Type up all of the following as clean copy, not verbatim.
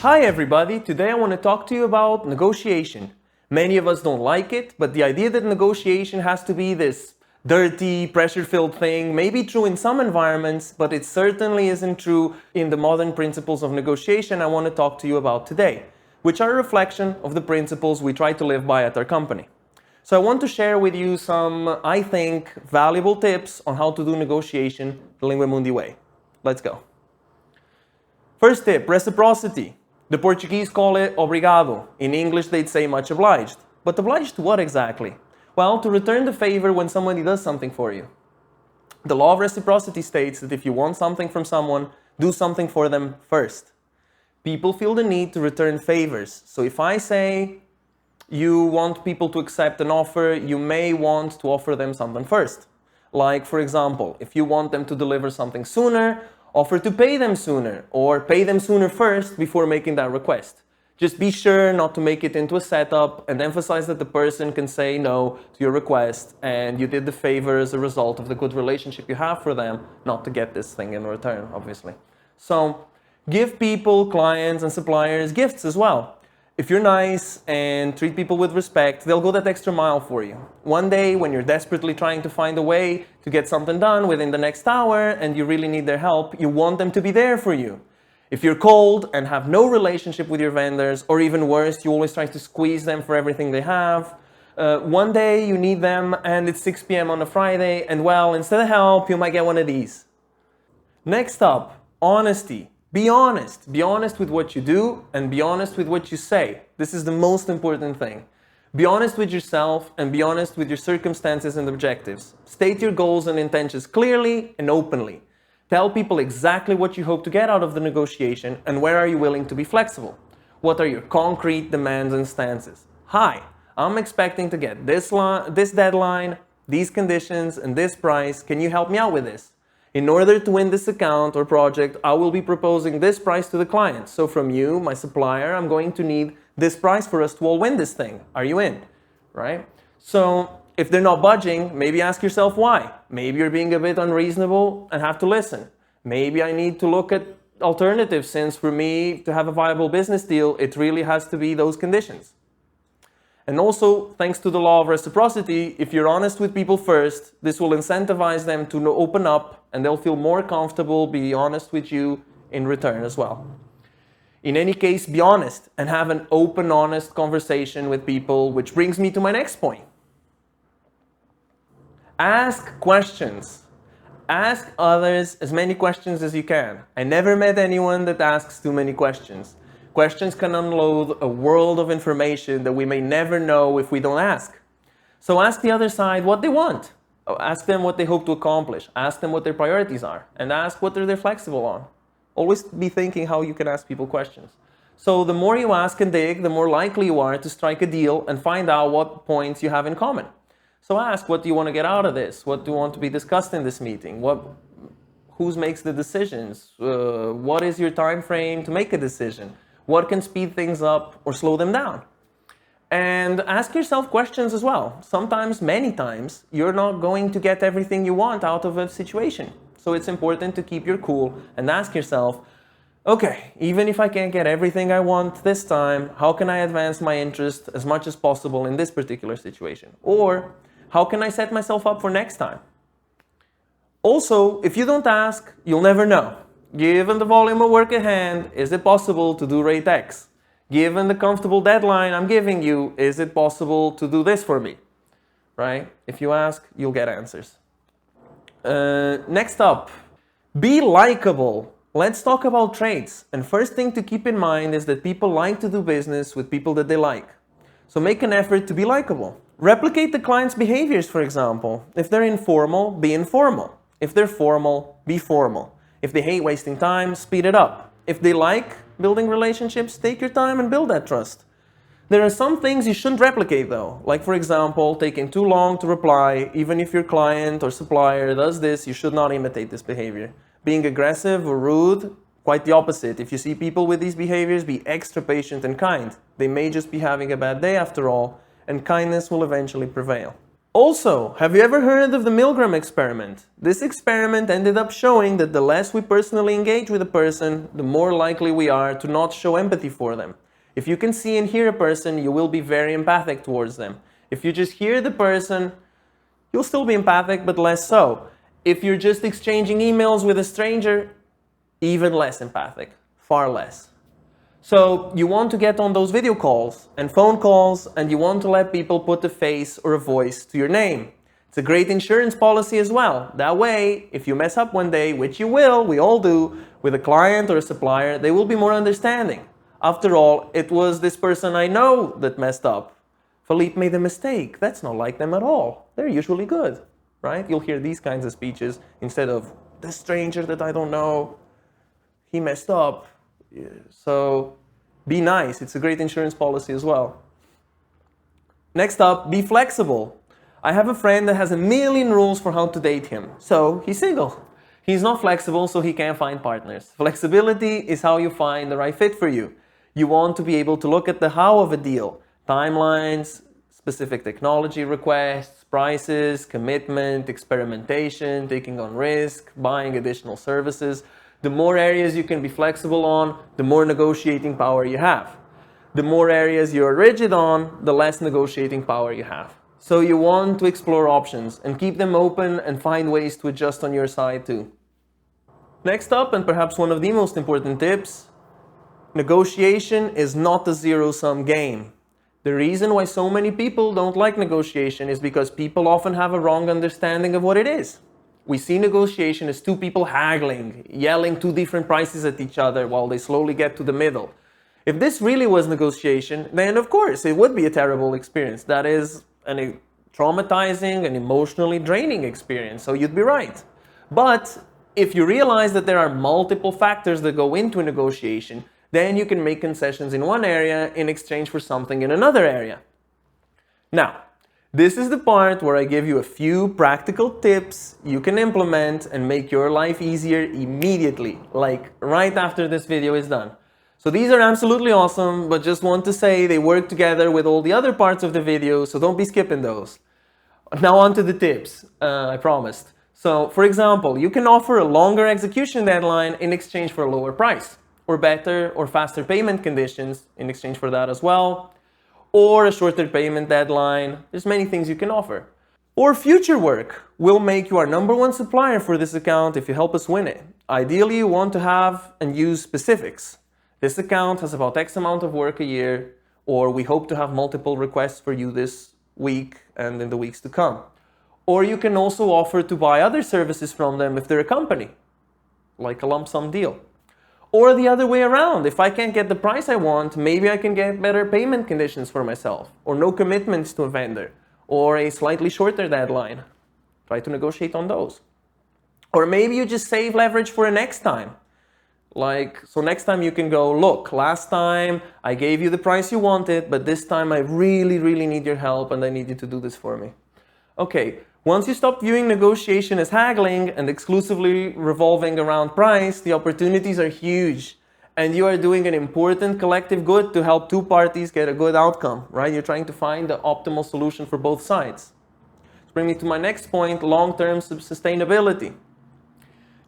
Hi everybody, today I want to talk to you about negotiation. Many of us don't like it, but the idea that negotiation has to be this dirty, pressure-filled thing may be true in some environments, but it certainly isn't true in the modern principles of negotiation I want to talk to you about today, which are a reflection of the principles we try to live by at our company. So I want to share with you some, I think, valuable tips on how to do negotiation the Linguaemundi way. Let's go. First tip, reciprocity. The Portuguese call it obrigado. In English, they'd say much obliged. But obliged to what exactly? Well, to return the favor when somebody does something for you. The law of reciprocity states that if you want something from someone, do something for them first. People feel the need to return favors. So if I say you want people to accept an offer, you may want to offer them something first. Like, for example, if you want them to deliver something sooner, offer to pay them sooner, or pay them sooner first before making that request. Just be sure not to make it into a setup and emphasize that the person can say no to your request and you did the favor as a result of the good relationship you have for them, not to get this thing in return, obviously. So give people, clients and suppliers gifts as well. If you're nice and treat people with respect, they'll go that extra mile for you. One day, when you're desperately trying to find a way to get something done within the next hour and you really need their help, you want them to be there for you. If you're cold and have no relationship with your vendors, or even worse, you always try to squeeze them for everything they have, one day you need them and it's 6 p.m. on a Friday and well, instead of help, you might get one of these. Next up, honesty. Be honest. Be honest with what you do and be honest with what you say. This is the most important thing. Be honest with yourself and be honest with your circumstances and objectives. State your goals and intentions clearly and openly. Tell people exactly what you hope to get out of the negotiation and where are you willing to be flexible. What are your concrete demands and stances? Hi, I'm expecting to get this deadline, these conditions, and this price. Can you help me out with this? In order to win this account or project, I will be proposing this price to the client. So from you, my supplier, I'm going to need this price for us to all win this thing. Are you in? Right? So if they're not budging, maybe ask yourself why. Maybe you're being a bit unreasonable and have to listen. Maybe I need to look at alternatives, since for me to have a viable business deal, it really has to be those conditions. And also, thanks to the law of reciprocity, if you're honest with people first, this will incentivize them to open up and they'll feel more comfortable being honest with you in return as well. In any case, be honest and have an open, honest conversation with people, which brings me to my next point. Ask questions. Ask others as many questions as you can. I never met anyone that asks too many questions. Questions can unload a world of information that we may never know if we don't ask. So ask the other side what they want. Ask them what they hope to accomplish. Ask them what their priorities are. And ask what they're flexible on. Always be thinking how you can ask people questions. So the more you ask and dig, the more likely you are to strike a deal and find out what points you have in common. So ask, what do you want to get out of this? What do you want to be discussed in this meeting? Who makes the decisions? What is your time frame to make a decision? What can speed things up or slow them down? And ask yourself questions as well. Sometimes, many times, you're not going to get everything you want out of a situation. So it's important to keep your cool and ask yourself, okay, even if I can't get everything I want this time, how can I advance my interest as much as possible in this particular situation? Or how can I set myself up for next time? Also, if you don't ask, you'll never know. Given the volume of work at hand, is it possible to do rate X? Given the comfortable deadline I'm giving you, is it possible to do this for me? Right? If you ask, you'll get answers. Next up, be likable. Let's talk about traits. And first thing to keep in mind is that people like to do business with people that they like. So make an effort to be likable. Replicate the client's behaviors, for example. If they're informal, be informal. If they're formal, be formal. If they hate wasting time, speed it up. If they like building relationships, take your time and build that trust. There are some things you shouldn't replicate though. Like, for example, taking too long to reply. Even if your client or supplier does this, you should not imitate this behavior. Being aggressive or rude, quite the opposite. If you see people with these behaviors, be extra patient and kind. They may just be having a bad day after all, and kindness will eventually prevail. Also, have you ever heard of the Milgram experiment? This experiment ended up showing that the less we personally engage with a person, the more likely we are to not show empathy for them. If you can see and hear a person, you will be very empathic towards them. If you just hear the person, you'll still be empathic, but less so. If you're just exchanging emails with a stranger, even less empathic, far less. So you want to get on those video calls and phone calls, and you want to let people put a face or a voice to your name. It's a great insurance policy as well. That way, if you mess up one day, which you will, we all do, with a client or a supplier, they will be more understanding. After all, it was this person I know that messed up. Filipe made a mistake. That's not like them at all. They're usually good, right? You'll hear these kinds of speeches instead of, the stranger that I don't know, he messed up. So be nice. It's a great insurance policy as well. Next up, be flexible. I have a friend that has a million rules for how to date him. So he's single. He's not flexible, so he can't find partners. Flexibility is how you find the right fit for you. You want to be able to look at the how of a deal. Timelines, specific technology requests, prices, commitment, experimentation, taking on risk, buying additional services. The more areas you can be flexible on, the more negotiating power you have. The more areas you're rigid on, the less negotiating power you have. So you want to explore options and keep them open and find ways to adjust on your side too. Next up, and perhaps one of the most important tips, negotiation is not a zero-sum game. The reason why so many people don't like negotiation is because people often have a wrong understanding of what it is. We see negotiation as two people haggling, yelling two different prices at each other while they slowly get to the middle. If this really was negotiation, then of course it would be a terrible experience. That is a traumatizing and emotionally draining experience, so you'd be right. But if you realize that there are multiple factors that go into a negotiation, then you can make concessions in one area in exchange for something in another area. Now, this is the part where I give you a few practical tips you can implement and make your life easier immediately, like right after this video is done. So these are absolutely awesome, but just want to say they work together with all the other parts of the video, so don't be skipping those. Now on to the tips, I promised. So, for example, you can offer a longer execution deadline in exchange for a lower price, or better or faster payment conditions in exchange for that as well, or a shorter payment deadline. There's many things you can offer. Or future work. We'll make you our #1 supplier for this account if you help us win it. Ideally, you want to have and use specifics. This account has about X amount of work a year, or we hope to have multiple requests for you this week and in the weeks to come. Or you can also offer to buy other services from them if they're a company, like a lump sum deal. Or the other way around, if I can't get the price I want, maybe I can get better payment conditions for myself, or no commitments to a vendor, or a slightly shorter deadline. Try to negotiate on those. Or maybe you just save leverage for a next time. So next time you can go, look, last time I gave you the price you wanted, but this time I really, really need your help and I need you to do this for me. Okay, once you stop viewing negotiation as haggling and exclusively revolving around price, the opportunities are huge. And you are doing an important collective good to help two parties get a good outcome, right? You're trying to find the optimal solution for both sides. This brings me to my next point, long-term sustainability.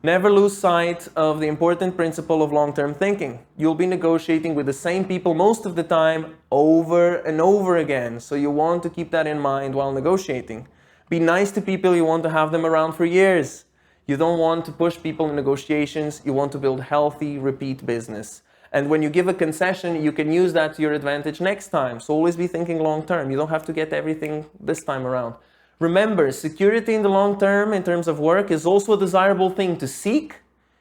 Never lose sight of the important principle of long-term thinking. You'll be negotiating with the same people most of the time, over and over again. So you want to keep that in mind while negotiating. Be nice to people, you want to have them around for years. You don't want to push people in negotiations, you want to build healthy, repeat business. And when you give a concession, you can use that to your advantage next time. So always be thinking long term. You don't have to get everything this time around. Remember, security in the long term in terms of work is also a desirable thing to seek.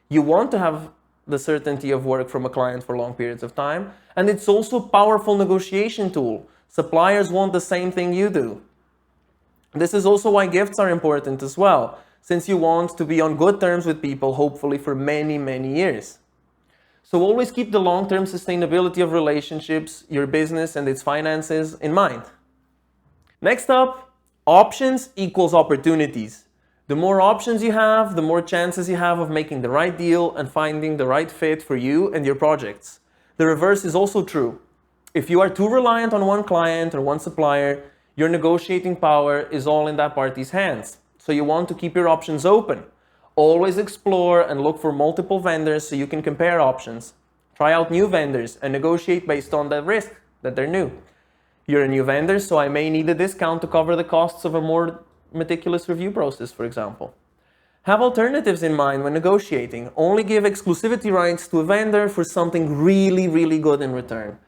You want to have the certainty of work from a client for long periods of time. And it's also a powerful negotiation tool. Suppliers want the same thing you do. This is also why gifts are important as well, since you want to be on good terms with people, hopefully for many, many years. So always keep the long-term sustainability of relationships, your business and its finances in mind. Next up, options equals opportunities. The more options you have, the more chances you have of making the right deal and finding the right fit for you and your projects. The reverse is also true. If you are too reliant on one client or one supplier, your negotiating power is all in that party's hands. So you want to keep your options open. Always explore and look for multiple vendors so you can compare options. Try out new vendors and negotiate based on the risk that they're new. You're a new vendor, so I may need a discount to cover the costs of a more meticulous review process, for example. Have alternatives in mind when negotiating. Only give exclusivity rights to a vendor for something really, really good in return.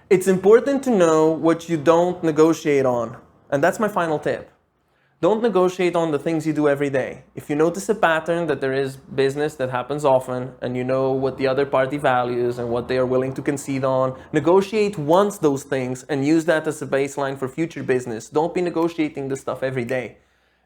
It's important to know what you don't negotiate on. And that's my final tip. Don't negotiate on the things you do every day. If you notice a pattern that there is business that happens often and you know what the other party values and what they are willing to concede on, negotiate once those things and use that as a baseline for future business. Don't be negotiating this stuff every day.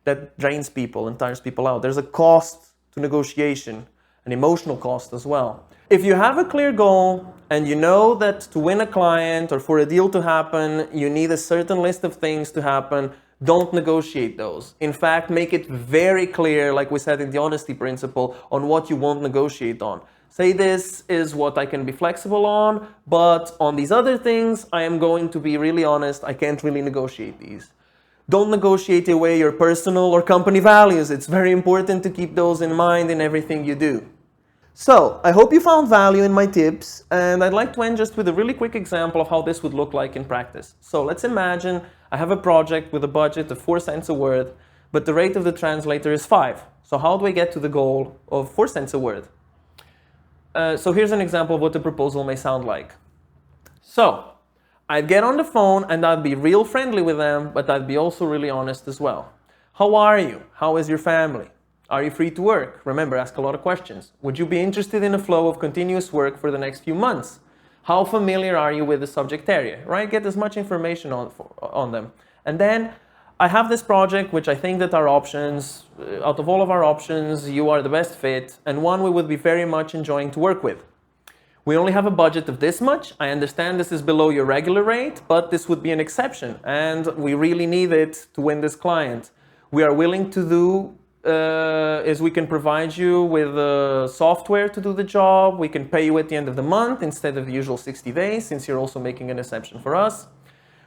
That drains people and tires people out. There's a cost to negotiation, an emotional cost as well. If you have a clear goal and you know that to win a client or for a deal to happen, you need a certain list of things to happen, don't negotiate those. In fact, make it very clear, like we said in the honesty principle, on what you won't negotiate on. Say this is what I can be flexible on, but on these other things, I am going to be really honest, I can't really negotiate these. Don't negotiate away your personal or company values. It's very important to keep those in mind in everything you do. So, I hope you found value in my tips, and I'd like to end just with a really quick example of how this would look like in practice. So, let's imagine I have a project with a budget of 4 cents a word, but the rate of the translator is 5. So how do I get to the goal of 4 cents a word? So here's an example of what the proposal may sound like. So, I'd get on the phone and I'd be real friendly with them, but I'd be also really honest as well. How are you? How is your family? Are you free to work? Remember, ask a lot of questions. Would you be interested in a flow of continuous work for the next few months? How familiar are you with the subject area? Right? Get as much information on them. And then I have this project which I think that our options, out of all of our options, you are the best fit and one we would be very much enjoying to work with. We only have a budget of this much. I understand this is below your regular rate, but this would be an exception and we really need it to win this client. We are willing to do is we can provide you with software to do the job. We can pay you at the end of the month instead of the usual 60 days, since you're also making an exception for us.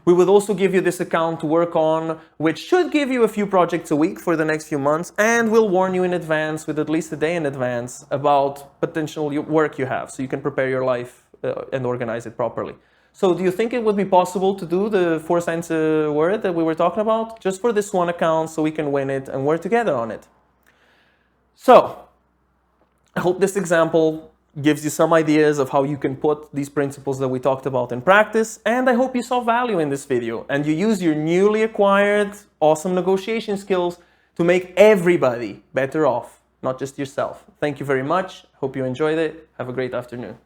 We would also give you this account to work on, which should give you a few projects a week for the next few months, and we'll warn you in advance, with at least a day in advance, about potential work you have, so you can prepare your life and organize it properly. So do you think it would be possible to do the 4 cents a word that we were talking about, just for this one account so we can win it and work together on it? So, I hope this example gives you some ideas of how you can put these principles that we talked about in practice, and I hope you saw value in this video and you use your newly acquired awesome negotiation skills to make everybody better off, not just yourself. Thank you very much. Hope you enjoyed it. Have a great afternoon.